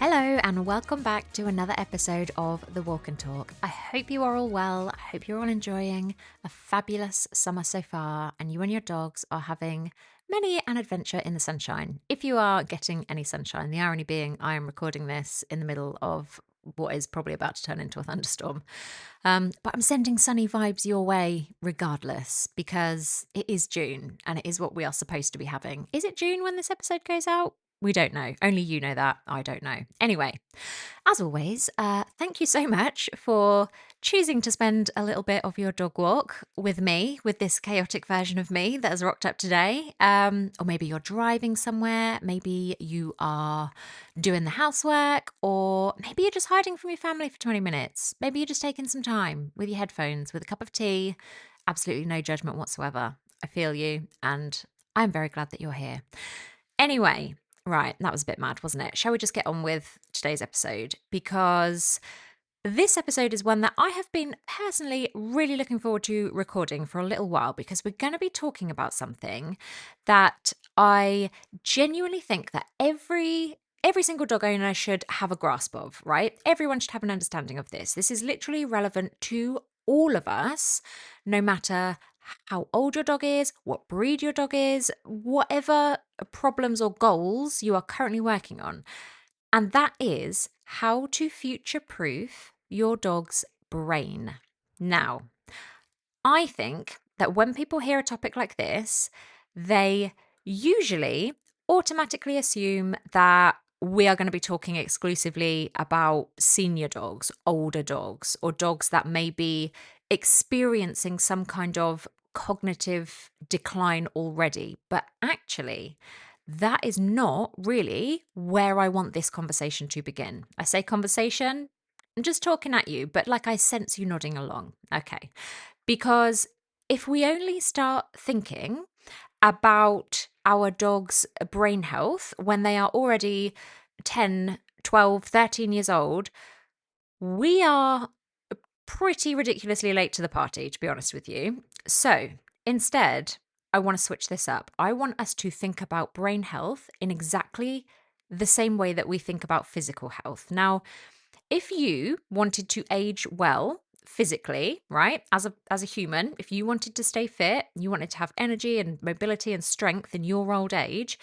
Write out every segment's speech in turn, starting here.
Hello and welcome back to another episode of The Walk and Talk. I hope you are all well. I hope you're all enjoying a fabulous summer so far and you and your dogs are having many an adventure in the sunshine. If you are getting any sunshine, the irony being I am recording this in the middle of what is probably about to turn into a thunderstorm. But I'm sending sunny vibes your way regardless because it is June and it is what we are supposed to be having. Is it June when this episode goes out? We don't know. Only you know that. I don't know. Anyway, as always, thank you so much for choosing to spend a little bit of your dog walk with me, with this chaotic version of me that has rocked up today. Or maybe you're driving somewhere, maybe you are doing the housework, or maybe you're just hiding from your family for 20 minutes. Maybe you're just taking some time with your headphones, with a cup of tea. Absolutely no judgment whatsoever. I feel you, and I'm very glad that you're here. Anyway, right, that was a bit mad, wasn't it? Shall we just get on with today's episode? Because this episode is one that I have been personally really looking forward to recording for a little while because we're going to be talking about something that I genuinely think that every single dog owner should have a grasp of, right? Everyone should have an understanding of this. This is literally relevant to all of us, no matter how old your dog is, what breed your dog is, whatever problems or goals you are currently working on. And that is how to future-proof your dog's brain. Now, I think that when people hear a topic like this, they usually automatically assume that we are going to be talking exclusively about senior dogs, older dogs, or dogs that may be experiencing some kind of cognitive decline already. But actually, that is not really where I want this conversation to begin. I say conversation, I'm just talking at you, but like I sense you nodding along. Okay. Because if we only start thinking about our dog's brain health when they are already 10, 12, 13 years old, we are pretty ridiculously late to the party, to be honest with you. So instead, I want to switch this up. I want us to think about brain health in exactly the same way that we think about physical health. Now, if you wanted to age well physically, right, as a human, if you wanted to stay fit, you wanted to have energy and mobility and strength in your old age,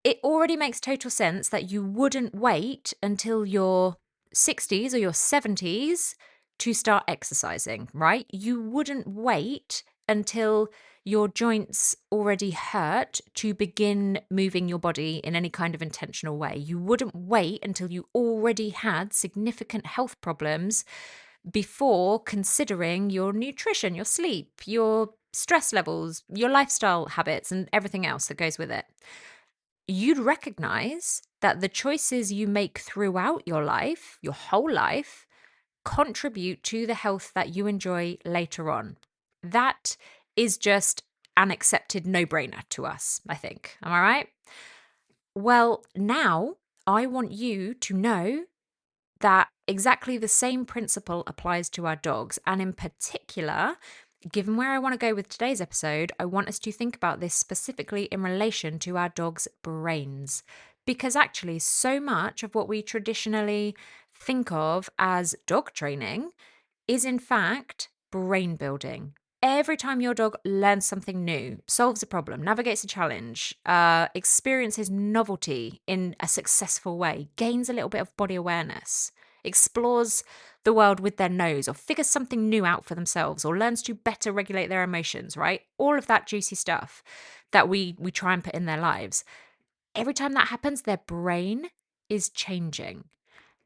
it already makes total sense that you wouldn't wait until your 60s or your 70s to start exercising, right? You wouldn't wait until your joints already hurt to begin moving your body in any kind of intentional way. You wouldn't wait until you already had significant health problems before considering your nutrition, your sleep, your stress levels, your lifestyle habits, and everything else that goes with it. You'd recognize that the choices you make throughout your life, your whole life, contribute to the health that you enjoy later on. That is just an accepted no-brainer to us, I think. Am I right? Well, now I want you to know that exactly the same principle applies to our dogs. And in particular, given where I want to go with today's episode, I want us to think about this specifically in relation to our dogs' brains. Because actually, so much of what we traditionally think of as dog training is in fact brain building. Every time your dog learns something new, solves a problem, navigates a challenge, experiences novelty in a successful way, gains a little bit of body awareness, explores the world with their nose, or figures something new out for themselves, or learns to better regulate their emotions, right? All of that juicy stuff that we try and put in their lives. Every time that happens, their brain is changing.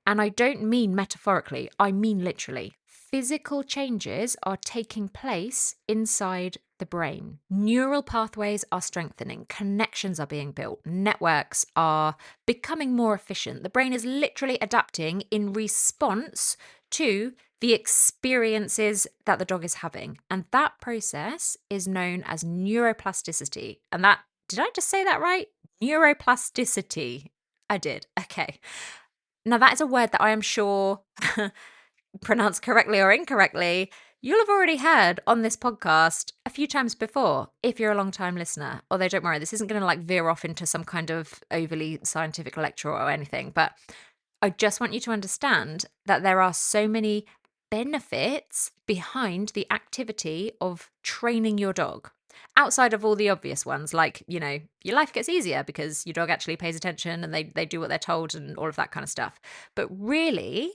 And I don't mean metaphorically, I mean literally. Physical changes are taking place inside the brain. Neural pathways are strengthening, connections are being built, networks are becoming more efficient. The brain is literally adapting in response to the experiences that the dog is having. And that process is known as neuroplasticity. And that, did I just say that right? Neuroplasticity. I did. Okay. Now, that is a word that I am sure, pronounced correctly or incorrectly, you'll have already heard on this podcast a few times before if you're a long-time listener. Although, don't worry, this isn't going to veer off into some kind of overly scientific lecture or anything. But I just want you to understand that there are so many benefits behind the activity of training your dog. Outside of all the obvious ones, like, your life gets easier because your dog actually pays attention and they do what they're told and all of that kind of stuff. But really,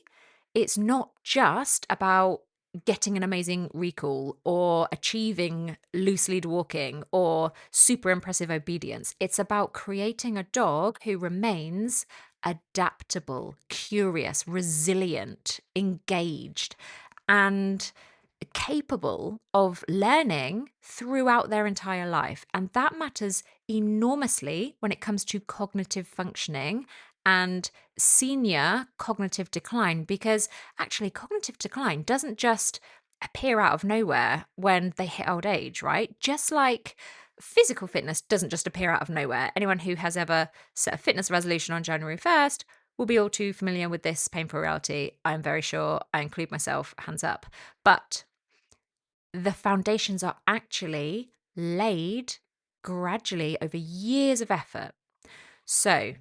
it's not just about getting an amazing recall or achieving loose lead walking or super impressive obedience. It's about creating a dog who remains adaptable, curious, resilient, engaged, and capable of learning throughout their entire life. And that matters enormously when it comes to cognitive functioning and senior cognitive decline, because actually, cognitive decline doesn't just appear out of nowhere when they hit old age, right? Just like physical fitness doesn't just appear out of nowhere. Anyone who has ever set a fitness resolution on January 1st will be all too familiar with this painful reality. I'm very sure. I include myself, hands up. But the foundations are actually laid gradually over years of effort. So,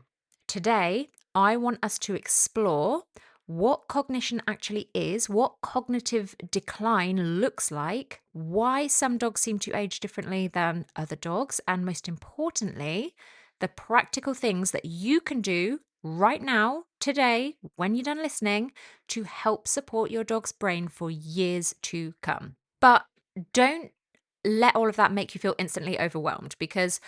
today, I want us to explore what cognition actually is, what cognitive decline looks like, why some dogs seem to age differently than other dogs, and most importantly, the practical things that you can do right now, today, when you're done listening, to help support your dog's brain for years to come. But don't let all of that make you feel instantly overwhelmed, because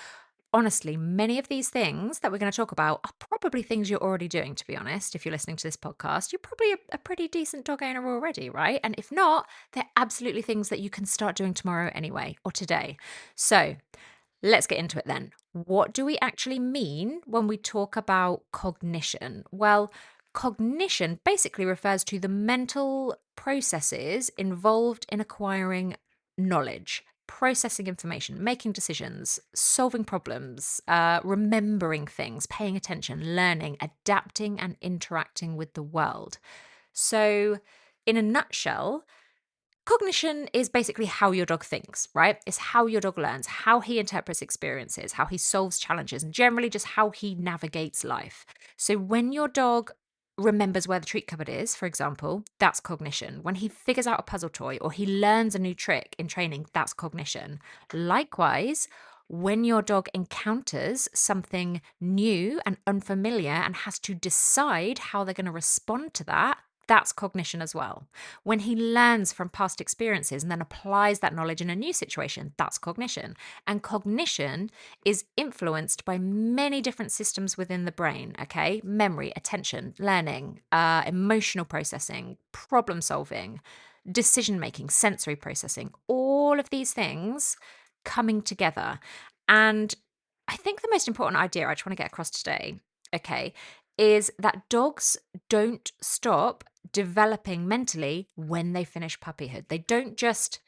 honestly, many of these things that we're going to talk about are probably things you're already doing, to be honest. If you're listening to this podcast, you're probably a pretty decent dog owner already, right? And if not, they're absolutely things that you can start doing tomorrow anyway, or today. So let's get into it then. What do we actually mean when we talk about cognition? Well, cognition basically refers to the mental processes involved in acquiring knowledge, processing information, making decisions, solving problems, remembering things, paying attention, learning, adapting, and interacting with the world. So, in a nutshell, cognition is basically how your dog thinks, right? It's how your dog learns, how he interprets experiences, how he solves challenges, and generally just how he navigates life. So when your dog remembers where the treat cupboard is, for example, that's cognition. When he figures out a puzzle toy or he learns a new trick in training, that's cognition. Likewise, when your dog encounters something new and unfamiliar and has to decide how they're going to respond to that, that's cognition as well. When he learns from past experiences and then applies that knowledge in a new situation, that's cognition. And cognition is influenced by many different systems within the brain, okay? Memory, attention, learning, emotional processing, problem solving, decision making, sensory processing, all of these things coming together. And I think the most important idea I just want to get across today, okay, is that dogs don't stop developing mentally when they finish puppyhood. They don't just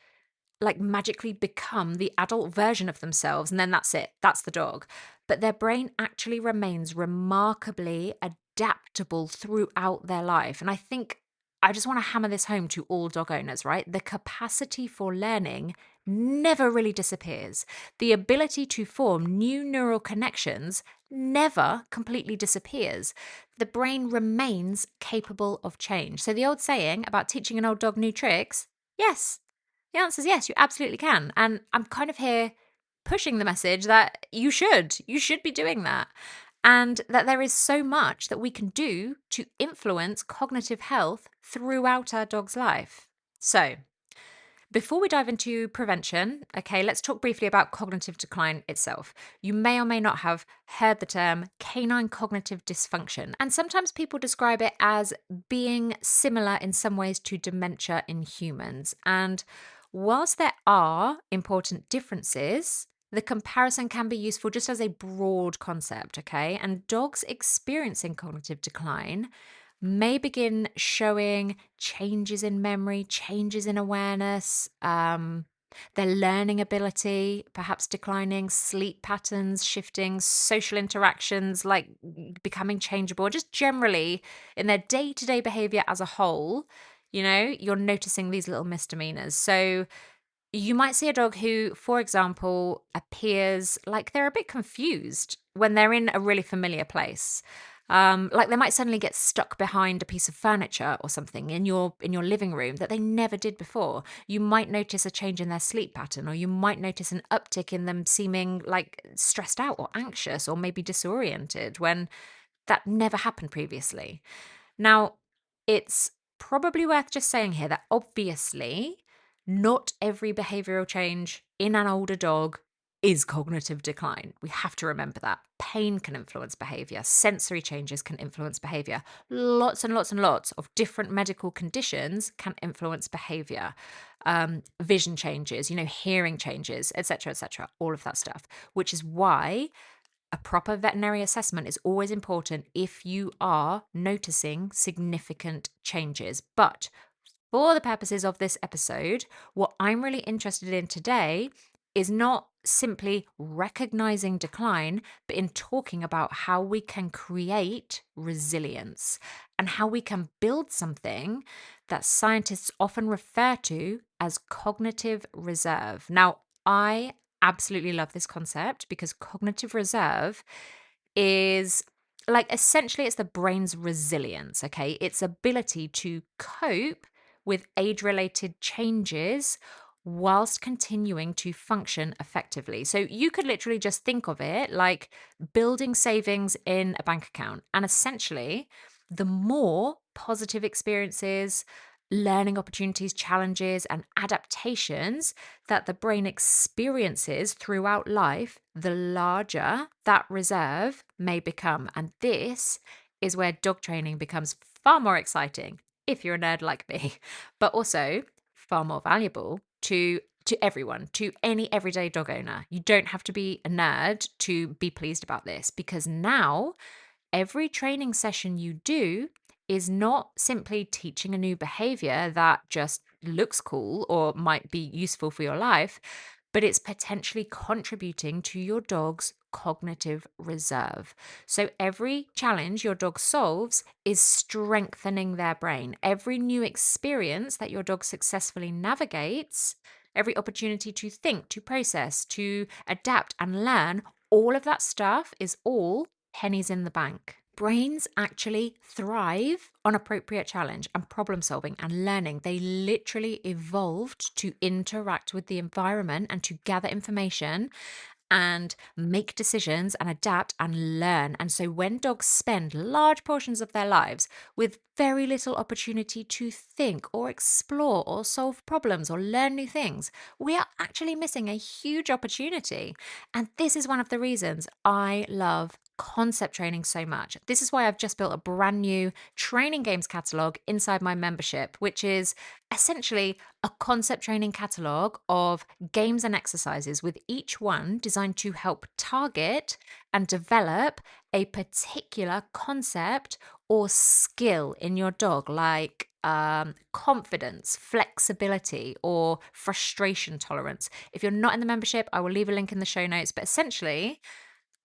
like magically become the adult version of themselves and then that's it. That's the dog. But their brain actually remains remarkably adaptable throughout their life. And I think I just want to hammer this home to all dog owners, right? The capacity for learning never really disappears. The ability to form new neural connections never completely disappears. The brain remains capable of change. So the old saying about teaching an old dog new tricks, yes, the answer is yes, you absolutely can. And I'm kind of here pushing the message that you should be doing that. And that there is so much that we can do to influence cognitive health throughout our dog's life. So, before we dive into prevention, okay, let's talk briefly about cognitive decline itself. You may or may not have heard the term canine cognitive dysfunction, and sometimes people describe it as being similar in some ways to dementia in humans. And whilst there are important differences, the comparison can be useful just as a broad concept, okay? And dogs experiencing cognitive decline may begin showing changes in memory, changes in awareness, their learning ability, perhaps declining, sleep patterns shifting, social interactions like becoming changeable, just generally in their day to day behavior as a whole. You're noticing these little misdemeanors. So you might see a dog who, for example, appears like they're a bit confused when they're in a really familiar place. Like they might suddenly get stuck behind a piece of furniture or something in your living room that they never did before. You might notice a change in their sleep pattern, or you might notice an uptick in them seeming like stressed out or anxious or maybe disoriented when that never happened previously. Now, it's probably worth just saying here that obviously not every behavioral change in an older dog is cognitive decline. We have to remember that. Pain can influence behavior, sensory changes can influence behavior. Lots and lots and lots of different medical conditions can influence behavior. Vision changes, hearing changes, etc., all of that stuff, which is why a proper veterinary assessment is always important if you are noticing significant changes. But for the purposes of this episode, what I'm really interested in today is not simply recognizing decline, but in talking about how we can create resilience and how we can build something that scientists often refer to as cognitive reserve. Now, I absolutely love this concept because cognitive reserve is like essentially it's the brain's resilience, okay? Its ability to cope with age related changes whilst continuing to function effectively. So you could literally just think of it like building savings in a bank account. And essentially, the more positive experiences, learning opportunities, challenges, and adaptations that the brain experiences throughout life, the larger that reserve may become. And this is where dog training becomes far more exciting if you're a nerd like me, but also far more valuable to everyone, to any everyday dog owner. You don't have to be a nerd to be pleased about this because now every training session you do is not simply teaching a new behavior that just looks cool or might be useful for your life, but it's potentially contributing to your dog's cognitive reserve. So every challenge your dog solves is strengthening their brain. Every new experience that your dog successfully navigates, every opportunity to think, to process, to adapt and learn, all of that stuff is all pennies in the bank. Brains actually thrive on appropriate challenge and problem solving and learning. They literally evolved to interact with the environment and to gather information and make decisions and adapt and learn. And so when dogs spend large portions of their lives with very little opportunity to think or explore or solve problems or learn new things, we are actually missing a huge opportunity. And this is one of the reasons I love concept training so much. This is why I've just built a brand new training games catalog inside my membership, which is essentially a concept training catalog of games and exercises, with each one designed to help target and develop a particular concept or skill in your dog, like confidence, flexibility, or frustration tolerance. If you're not in the membership, I will leave a link in the show notes. But essentially,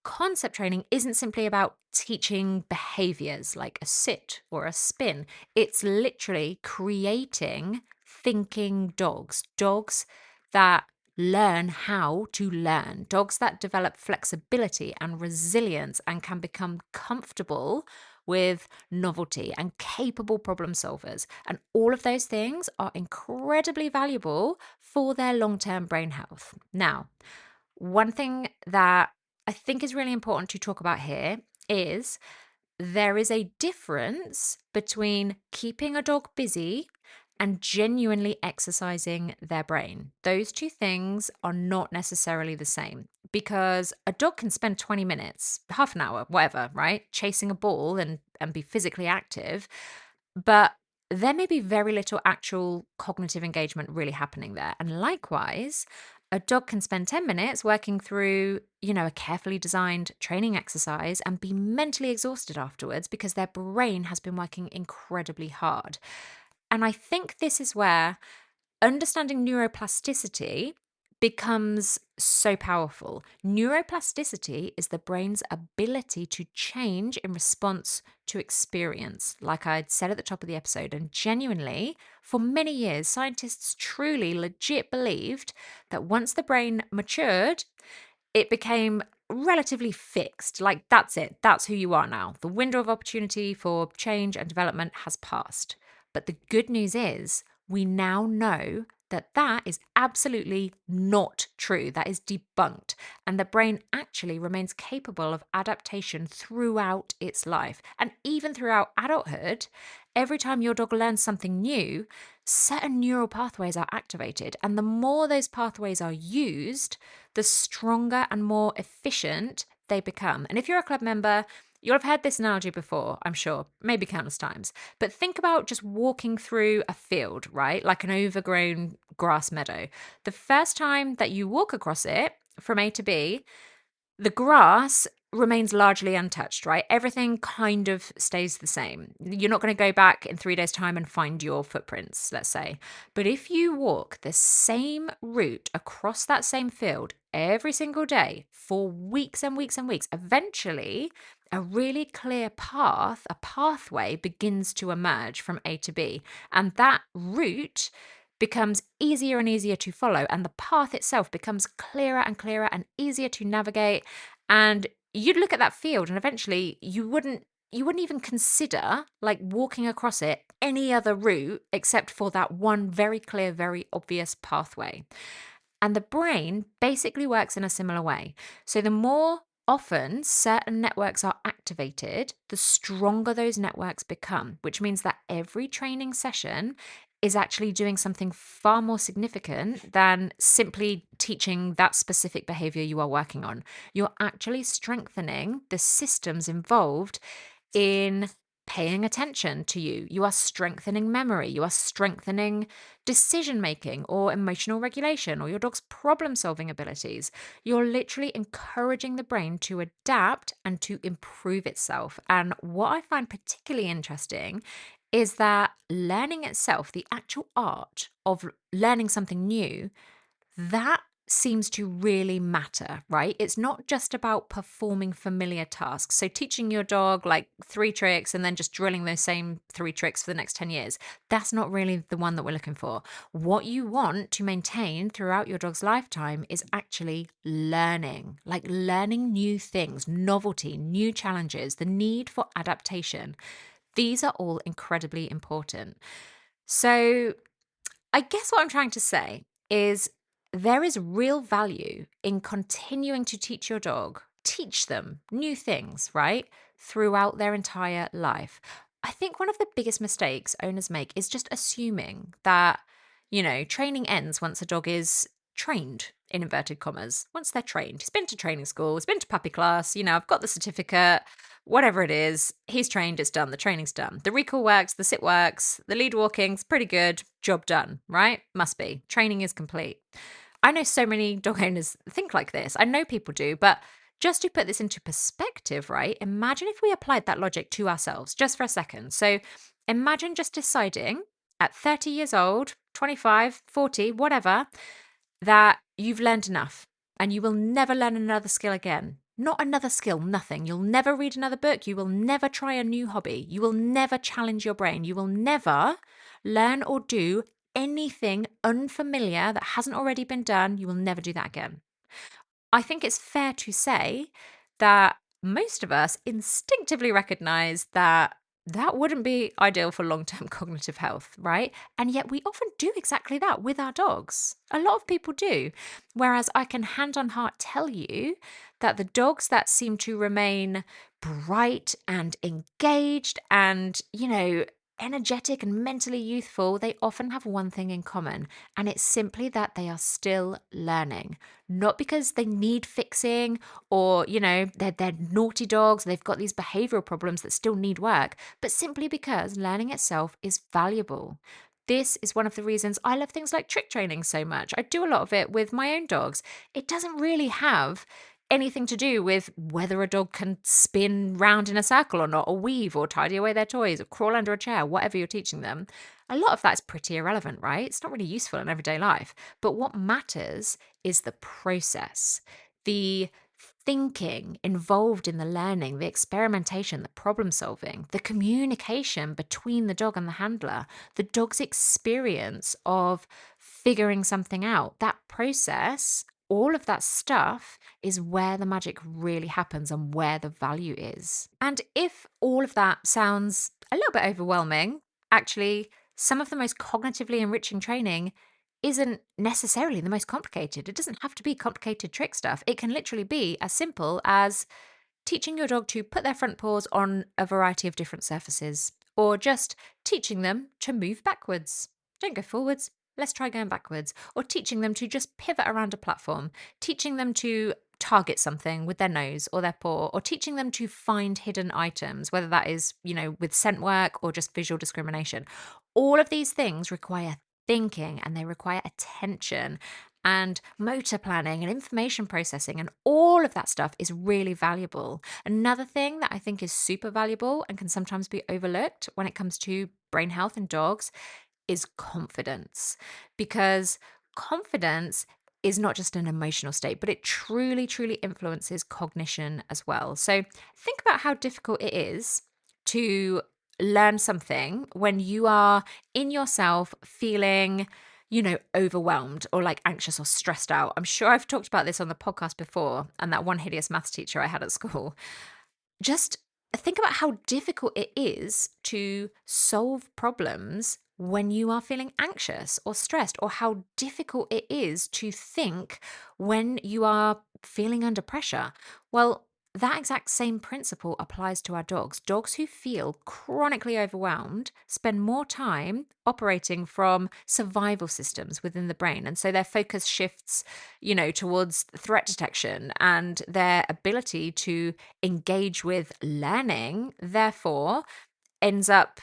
concept training isn't simply about teaching behaviors like a sit or a spin. It's literally creating thinking dogs, dogs that learn how to learn, dogs that develop flexibility and resilience and can become comfortable with novelty and capable problem solvers. And all of those things are incredibly valuable for their long term brain health. Now, one thing that I think is really important to talk about here is there is a difference between keeping a dog busy and genuinely exercising their brain. Those two things are not necessarily the same because a dog can spend 20 minutes, half an hour, whatever, right? Chasing a ball and be physically active. But there may be very little actual cognitive engagement really happening there. And likewise, a dog can spend 10 minutes working through, a carefully designed training exercise and be mentally exhausted afterwards because their brain has been working incredibly hard. And I think this is where understanding neuroplasticity becomes so powerful. Neuroplasticity is the brain's ability to change in response to experience, like I'd said at the top of the episode. And genuinely, for many years, scientists truly legit believed that once the brain matured, it became relatively fixed. Like, that's it. That's who you are now. The window of opportunity for change and development has passed. But the good news is we now know that that is absolutely not true. That is debunked. And the brain actually remains capable of adaptation throughout its life. And even throughout adulthood, every time your dog learns something new, certain neural pathways are activated. And the more those pathways are used, the stronger and more efficient they become. And if you're a club member, you'll have heard this analogy before, I'm sure, maybe countless times. But think about just walking through a field, right? Like an overgrown grass meadow. The first time that you walk across it from A to B, the grass remains largely untouched, right? Everything kind of stays the same. You're not going to go back in 3 days' time and find your footprints, let's say. But if you walk the same route across that same field every single day for weeks and weeks and weeks, eventually a really clear path, a pathway begins to emerge from A to B. And that route becomes easier and easier to follow, and the path itself becomes clearer and clearer and easier to navigate. And you'd look at that field and eventually you wouldn't even consider like walking across it any other route except for that one very clear, very obvious pathway. And the brain basically works in a similar way. So the more often certain networks are activated, the stronger those networks become, which means that every training session is actually doing something far more significant than simply teaching that specific behavior you are working on. You're actually strengthening the systems involved in paying attention to you. You are strengthening memory. You are strengthening decision making or emotional regulation or your dog's problem solving abilities. You're literally encouraging the brain to adapt and to improve itself. And what I find particularly interesting is that learning itself, the actual art of learning something new, that seems to really matter, right? It's not just about performing familiar tasks. So teaching your dog like 3 tricks and then just drilling those same 3 tricks for the next 10 years, that's not really the one that we're looking for. What you want to maintain throughout your dog's lifetime is actually learning, like learning new things, novelty, new challenges, the need for adaptation. These are all incredibly important. So I guess what I'm trying to say is there is real value in continuing to teach them new things, right? Throughout their entire life. I think one of the biggest mistakes owners make is just assuming that, training ends once a dog is trained, in inverted commas. Once they're trained, he's been to training school, he's been to puppy class, I've got the certificate, whatever it is, he's trained, it's done, the training's done. The recall works, the sit works, the lead walking's pretty good, job done, right? Must be. Training is complete. I know so many dog owners think like this. I know people do, but just to put this into perspective, right? Imagine if we applied that logic to ourselves just for a second. So imagine just deciding at 30 years old, 25, 40, whatever, that you've learned enough and you will never learn another skill again. Not another skill, nothing. You'll never read another book. You will never try a new hobby. You will never challenge your brain. You will never learn or do anything unfamiliar that hasn't already been done. You will never do that again. I think it's fair to say that most of us instinctively recognize that that wouldn't be ideal for long term cognitive health, right? And yet we often do exactly that with our dogs. A lot of people do. Whereas I can hand on heart tell you that the dogs that seem to remain bright and engaged and, energetic and mentally youthful, they often have one thing in common, and it's simply that they are still learning. Not because they need fixing or, they're naughty dogs, they've got these behavioral problems that still need work, but simply because learning itself is valuable. This is one of the reasons I love things like trick training so much. I do a lot of it with my own dogs. It doesn't really have anything to do with whether a dog can spin round in a circle or not, or weave, or tidy away their toys, or crawl under a chair, whatever you're teaching them. A lot of that's pretty irrelevant, right? It's not really useful in everyday life. But what matters is the process, the thinking involved in the learning, the experimentation, the problem solving, the communication between the dog and the handler, the dog's experience of figuring something out. That process all of that stuff is where the magic really happens and where the value is. And if all of that sounds a little bit overwhelming, actually, some of the most cognitively enriching training isn't necessarily the most complicated. It doesn't have to be complicated trick stuff. It can literally be as simple as teaching your dog to put their front paws on a variety of different surfaces, or just teaching them to move backwards. Don't go forwards. Let's try going backwards. Or teaching them to just pivot around a platform, teaching them to target something with their nose or their paw, or teaching them to find hidden items, whether that is, with scent work or just visual discrimination. All of these things require thinking and they require attention and motor planning and information processing, and all of that stuff is really valuable. Another thing that I think is super valuable and can sometimes be overlooked when it comes to brain health in dogs is confidence, because confidence is not just an emotional state, but it truly, truly influences cognition as well. So think about how difficult it is to learn something when you are in yourself feeling, overwhelmed or like anxious or stressed out. I'm sure I've talked about this on the podcast before, and that one hideous maths teacher I had at school. Just think about how difficult it is to solve problems when you are feeling anxious or stressed, or how difficult it is to think when you are feeling under pressure. Well, that exact same principle applies to our dogs. Dogs who feel chronically overwhelmed spend more time operating from survival systems within the brain. And so their focus shifts, towards threat detection, and their ability to engage with learning, therefore, ends up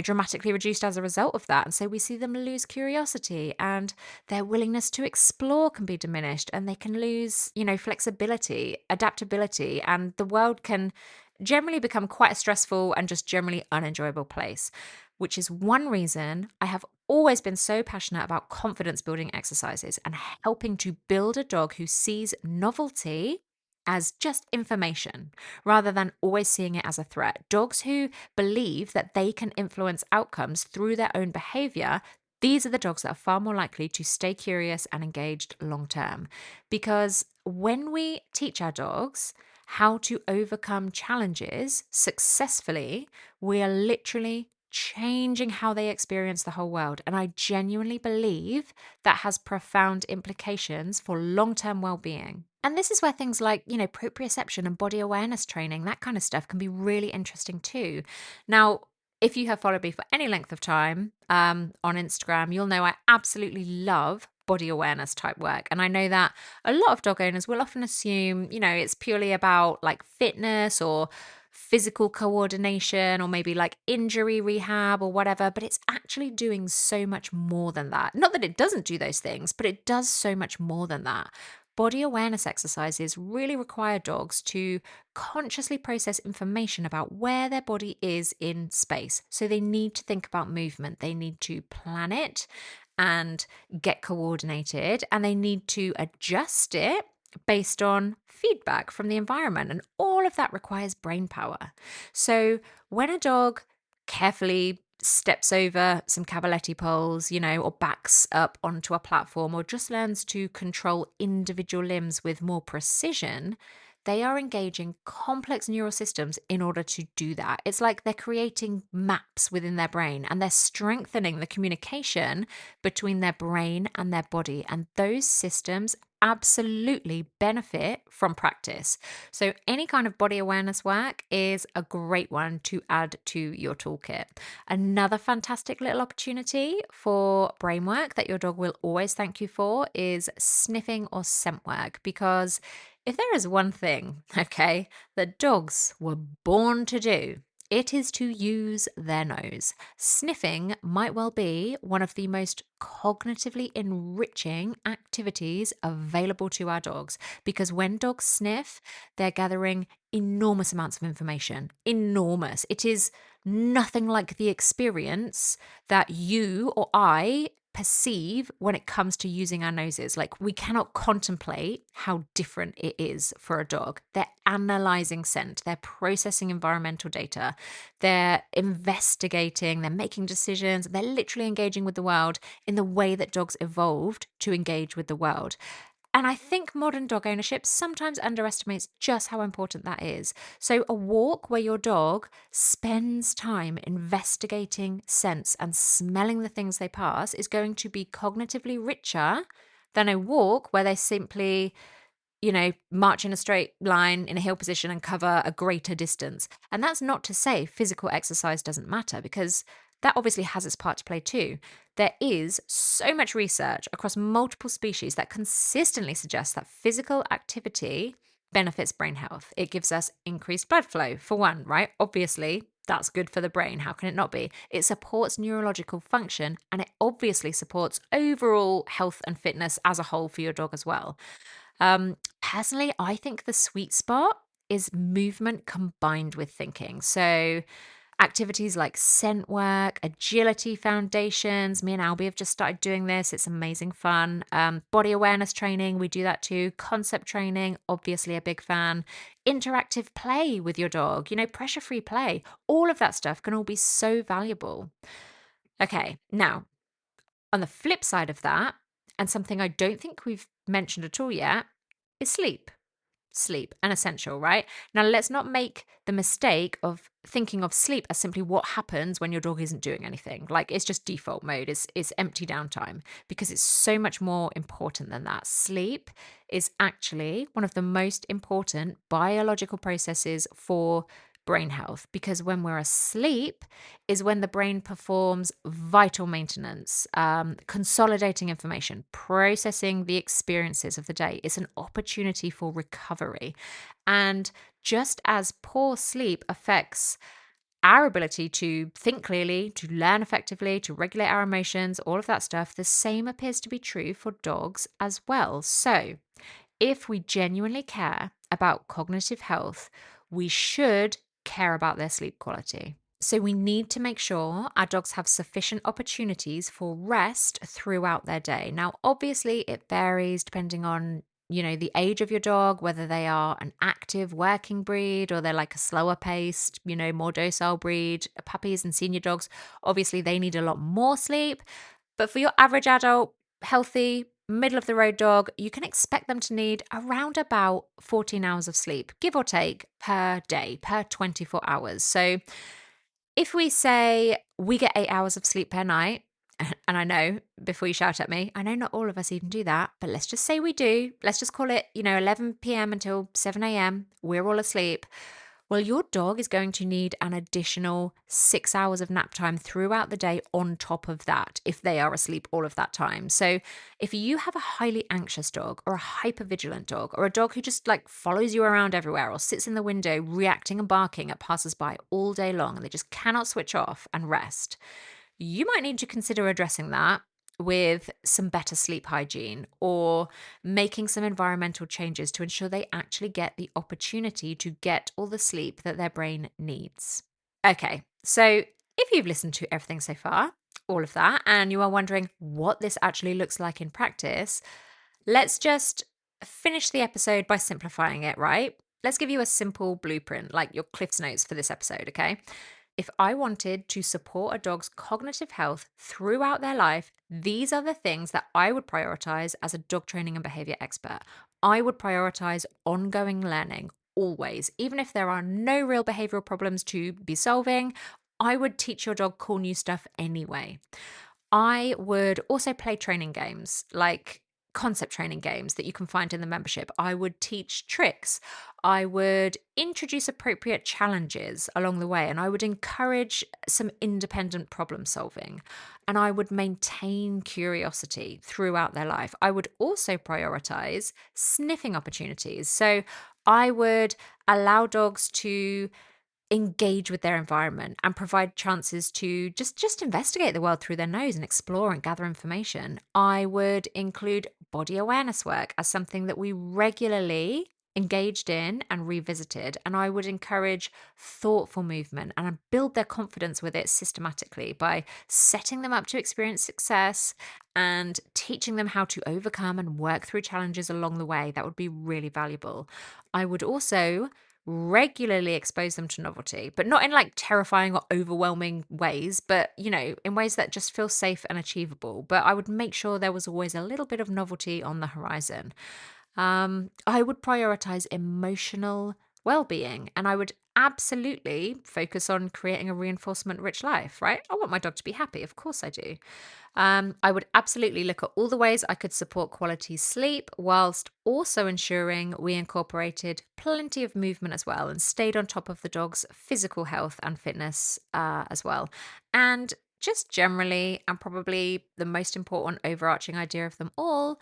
dramatically reduced as a result of that. And so we see them lose curiosity, and their willingness to explore can be diminished, and they can lose flexibility, adaptability, and the world can generally become quite a stressful and just generally unenjoyable place, which is one reason I have always been so passionate about confidence building exercises and helping to build a dog who sees novelty as just information rather than always seeing it as a threat. Dogs who believe that they can influence outcomes through their own behavior, these are the dogs that are far more likely to stay curious and engaged long term. Because when we teach our dogs how to overcome challenges successfully, we are literally changing how they experience the whole world. And I genuinely believe that has profound implications for long term well being. And this is where things like, proprioception and body awareness training, that kind of stuff can be really interesting too. Now, if you have followed me for any length of time on Instagram, you'll know I absolutely love body awareness type work. And I know that a lot of dog owners will often assume, it's purely about like fitness or physical coordination or maybe like injury rehab or whatever, but it's actually doing so much more than that. Not that it doesn't do those things, but it does so much more than that. Body awareness exercises really require dogs to consciously process information about where their body is in space. So they need to think about movement, they need to plan it and get coordinated, and they need to adjust it based on feedback from the environment. And all of that requires brain power. So when a dog carefully steps over some cavaletti poles, or backs up onto a platform, or just learns to control individual limbs with more precision, they are engaging complex neural systems in order to do that. It's like they're creating maps within their brain, and they're strengthening the communication between their brain and their body. And those systems absolutely benefit from practice. So any kind of body awareness work is a great one to add to your toolkit. Another fantastic little opportunity for brain work that your dog will always thank you for is sniffing or scent work, because if there is one thing, okay, that dogs were born to do, it is to use their nose. Sniffing might well be one of the most cognitively enriching activities available to our dogs, because when dogs sniff, they're gathering enormous amounts of information. Enormous. It is nothing like the experience that you or I perceive when it comes to using our noses. Like, we cannot contemplate how different it is for a dog. They're analyzing scent, they're processing environmental data, they're investigating, they're making decisions, they're literally engaging with the world in the way that dogs evolved to engage with the world. And I think modern dog ownership sometimes underestimates just how important that is. So, a walk where your dog spends time investigating scents and smelling the things they pass is going to be cognitively richer than a walk where they simply march in a straight line in a heel position and cover a greater distance. And that's not to say physical exercise doesn't matter, because that obviously has its part to play too. There is so much research across multiple species that consistently suggests that physical activity benefits brain health. It gives us increased blood flow, for one, right? Obviously, that's good for the brain. How can it not be? It supports neurological function, and it obviously supports overall health and fitness as a whole for your dog as well. Personally, I think the sweet spot is movement combined with thinking. So, activities like scent work, agility foundations. Me and Albie have just started doing this. It's amazing fun. Body awareness training, we do that too. Concept training, obviously a big fan. Interactive play with your dog, pressure free play. All of that stuff can all be so valuable. Okay, now on the flip side of that, and something I don't think we've mentioned at all yet, is sleep. Sleep, an essential, right? Now, let's not make the mistake of thinking of sleep as simply what happens when your dog isn't doing anything. Like, it's just default mode, it's empty downtime, because it's so much more important than that. Sleep is actually one of the most important biological processes for brain health, because when we're asleep is when the brain performs vital maintenance, consolidating information, processing the experiences of the day. It's an opportunity for recovery. And just as poor sleep affects our ability to think clearly, to learn effectively, to regulate our emotions, all of that stuff, the same appears to be true for dogs as well. So, if we genuinely care about cognitive health, we should care about their sleep quality. So, we need to make sure our dogs have sufficient opportunities for rest throughout their day. Now, obviously, it varies depending on the age of your dog, whether they are an active working breed or they're like a slower paced, more docile breed. Puppies and senior dogs, obviously, they need a lot more sleep. But for your average adult, healthy, middle of the road dog, you can expect them to need around about 14 hours of sleep, give or take, per day, per 24 hours. So if we say we get 8 hours of sleep per night, and I know before you shout at me, I know not all of us even do that, but let's just say we do. Let's just call it, 11 p.m. until 7 a.m. We're all asleep. Well, your dog is going to need an additional 6 hours of nap time throughout the day on top of that, if they are asleep all of that time. So, if you have a highly anxious dog or a hypervigilant dog or a dog who just like follows you around everywhere or sits in the window reacting and barking at passersby all day long and they just cannot switch off and rest, you might need to consider addressing that with some better sleep hygiene or making some environmental changes to ensure they actually get the opportunity to get all the sleep that their brain needs. Okay, so if you've listened to everything so far, all of that, and you are wondering what this actually looks like in practice, let's just finish the episode by simplifying it, right? Let's give you a simple blueprint, like your Cliff's Notes for this episode, okay? If I wanted to support a dog's cognitive health throughout their life, these are the things that I would prioritize as a dog training and behavior expert. I would prioritize ongoing learning always, even if there are no real behavioral problems to be solving. I would teach your dog cool new stuff anyway. I would also play training games like concept training games that you can find in the membership. I would teach tricks. I would introduce appropriate challenges along the way, and I would encourage some independent problem solving. And I would maintain curiosity throughout their life. I would also prioritize sniffing opportunities. So I would allow dogs to engage with their environment and provide chances to just investigate the world through their nose and explore and gather information. I would include body awareness work as something that we regularly engaged in and revisited, and I would encourage thoughtful movement and build their confidence with it systematically by setting them up to experience success and teaching them how to overcome and work through challenges along the way. That would be really valuable. I would also regularly expose them to novelty, but not in like terrifying or overwhelming ways, but in ways that just feel safe and achievable. But I would make sure there was always a little bit of novelty on the horizon. I would prioritize emotional well-being, and I would absolutely focus on creating a reinforcement rich life, right? I want my dog to be happy. Of course I do. I would absolutely look at all the ways I could support quality sleep whilst also ensuring we incorporated plenty of movement as well and stayed on top of the dog's physical health and fitness as well. And just generally, and probably the most important overarching idea of them all,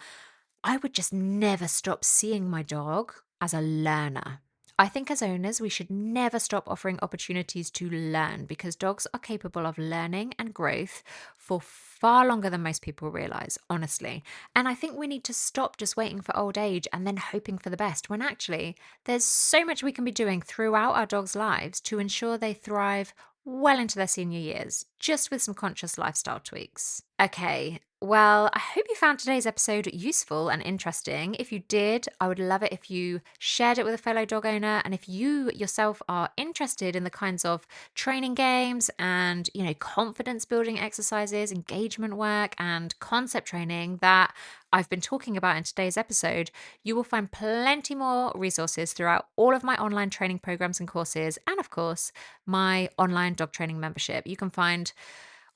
I would just never stop seeing my dog as a learner. I think as owners, we should never stop offering opportunities to learn because dogs are capable of learning and growth for far longer than most people realize, honestly. And I think we need to stop just waiting for old age and then hoping for the best when actually there's so much we can be doing throughout our dogs' lives to ensure they thrive well into their senior years, just with some conscious lifestyle tweaks. Okay, well, I hope you found today's episode useful and interesting. If you did, I would love it if you shared it with a fellow dog owner. And if you yourself are interested in the kinds of training games and, confidence building exercises, engagement work, and concept training that I've been talking about in today's episode, you will find plenty more resources throughout all of my online training programs and courses, and of course, my online dog training membership. You can find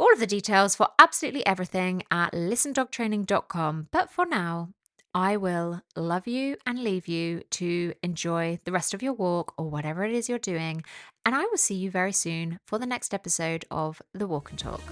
all of the details for absolutely everything at listendogtraining.com. But for now, I will love you and leave you to enjoy the rest of your walk or whatever it is you're doing. And I will see you very soon for the next episode of The Walk and Talk.